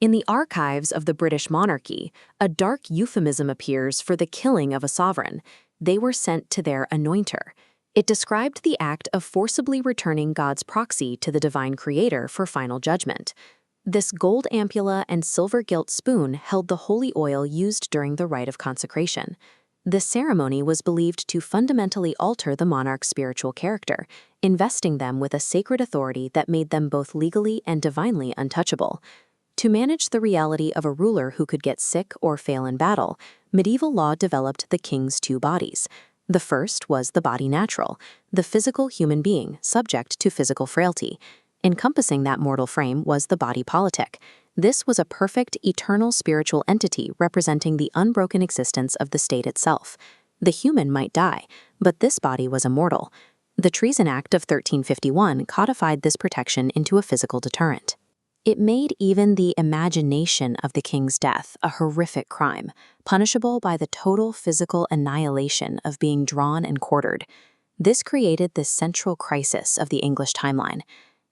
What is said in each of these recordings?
In the archives of the British monarchy, a dark euphemism appears for the killing of a sovereign. They were sent to their anointer. It described the act of forcibly returning God's proxy to the divine creator for final judgment. This gold ampulla and silver gilt spoon held the holy oil used during the rite of consecration. This ceremony was believed to fundamentally alter the monarch's spiritual character, investing them with a sacred authority that made them both legally and divinely untouchable. To manage the reality of a ruler who could get sick or fail in battle, medieval law developed the king's two bodies. The first was the body natural, the physical human being subject to physical frailty. Encompassing that mortal frame was the body politic. This was a perfect, eternal spiritual entity representing the unbroken existence of the state itself. The human might die, but this body was immortal. The Treason Act of 1351 codified this protection into a physical deterrent. It made even the imagination of the king's death a horrific crime, punishable by the total physical annihilation of being drawn and quartered. This created the central crisis of the English timeline.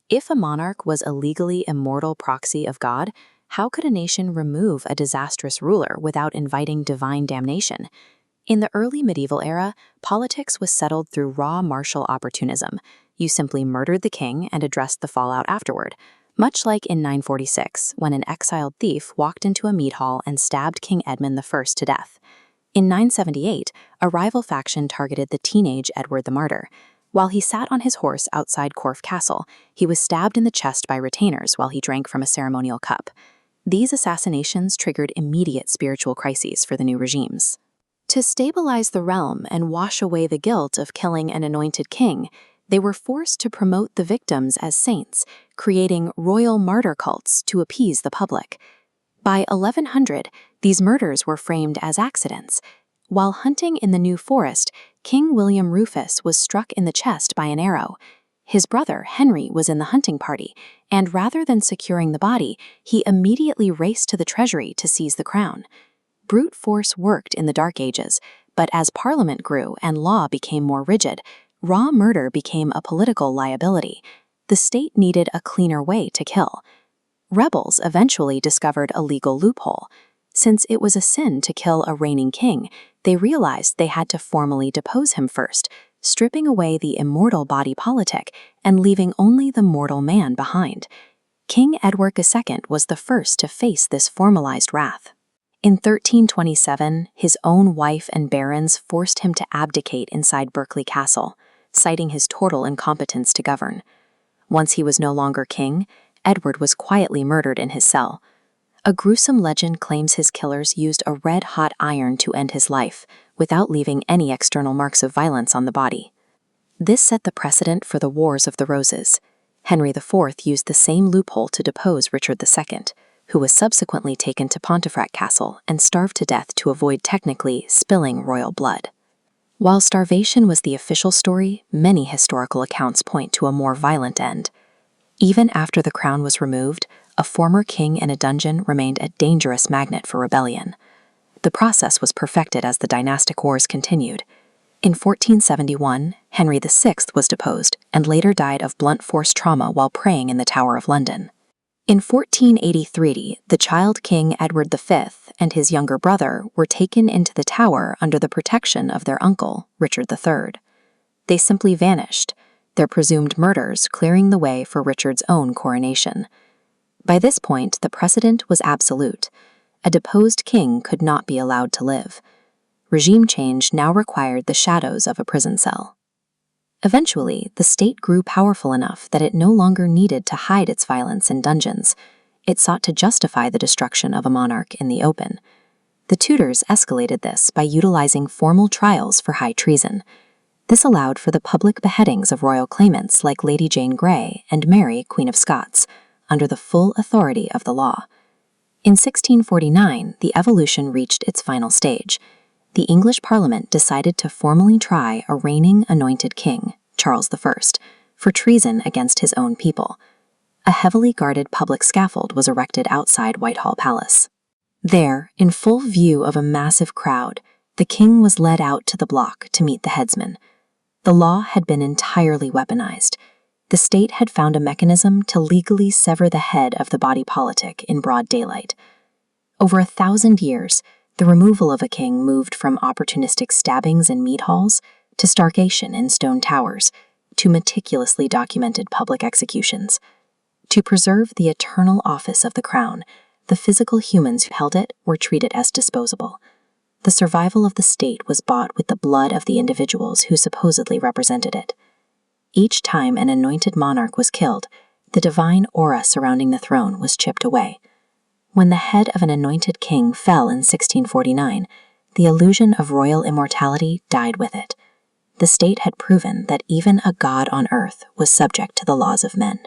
If a monarch was a legally immortal proxy of God, how could a nation remove a disastrous ruler without inviting divine damnation? In the early medieval era, politics was settled through raw martial opportunism. You simply murdered the king and addressed the fallout afterward. Much like in 946, when an exiled thief walked into a mead hall and stabbed King Edmund I to death. In 978, a rival faction targeted the teenage Edward the Martyr. While he sat on his horse outside Corfe Castle, he was stabbed in the chest by retainers while he drank from a ceremonial cup. These assassinations triggered immediate spiritual crises for the new regimes. To stabilize the realm and wash away the guilt of killing an anointed king, they were forced to promote the victims as saints, creating royal martyr cults to appease the public. By 1100, these murders were framed as accidents. While hunting in the New Forest, King William Rufus was struck in the chest by an arrow. His brother, Henry, was in the hunting party, and rather than securing the body, he immediately raced to the treasury to seize the crown. Brute force worked in the Dark Ages, but as Parliament grew and law became more rigid, raw murder became a political liability. The state needed a cleaner way to kill. Rebels eventually discovered a legal loophole. Since it was a sin to kill a reigning king, they realized they had to formally depose him first, stripping away the immortal body politic and leaving only the mortal man behind. King Edward II was the first to face this formalized wrath. In 1327, his own wife and barons forced him to abdicate inside Berkeley Castle, citing his total incompetence to govern. Once he was no longer king, Edward was quietly murdered in his cell. A gruesome legend claims his killers used a red-hot iron to end his life, without leaving any external marks of violence on the body. This set the precedent for the Wars of the Roses. Henry IV used the same loophole to depose Richard II, who was subsequently taken to Pontefract Castle and starved to death to avoid technically spilling royal blood. While starvation was the official story, many historical accounts point to a more violent end. Even after the crown was removed, a former king in a dungeon remained a dangerous magnet for rebellion. The process was perfected as the dynastic wars continued. In 1471, Henry VI was deposed and later died of blunt force trauma while praying in the Tower of London. In 1483, the child King Edward V and his younger brother were taken into the Tower under the protection of their uncle, Richard III. They simply vanished, their presumed murders clearing the way for Richard's own coronation. By this point, the precedent was absolute. A deposed king could not be allowed to live. Regime change now required the shadows of a prison cell. Eventually, the state grew powerful enough that it no longer needed to hide its violence in dungeons. It sought to justify the destruction of a monarch in the open. The Tudors escalated this by utilizing formal trials for high treason. This allowed for the public beheadings of royal claimants like Lady Jane Grey and Mary, Queen of Scots, under the full authority of the law. In 1649, the evolution reached its final stage. The English Parliament decided to formally try a reigning anointed king, Charles I, for treason against his own people. A heavily guarded public scaffold was erected outside Whitehall Palace. There, in full view of a massive crowd, the king was led out to the block to meet the headsman. The law had been entirely weaponized. The state had found a mechanism to legally sever the head of the body politic in broad daylight. Over 1,000 years, the removal of a king moved from opportunistic stabbings in mead halls to stargation in stone towers to meticulously documented public executions. To preserve the eternal office of the crown, the physical humans who held it were treated as disposable. The survival of the state was bought with the blood of the individuals who supposedly represented it. Each time an anointed monarch was killed, the divine aura surrounding the throne was chipped away. When the head of an anointed king fell in 1649, the illusion of royal immortality died with it. The state had proven that even a god on earth was subject to the laws of men.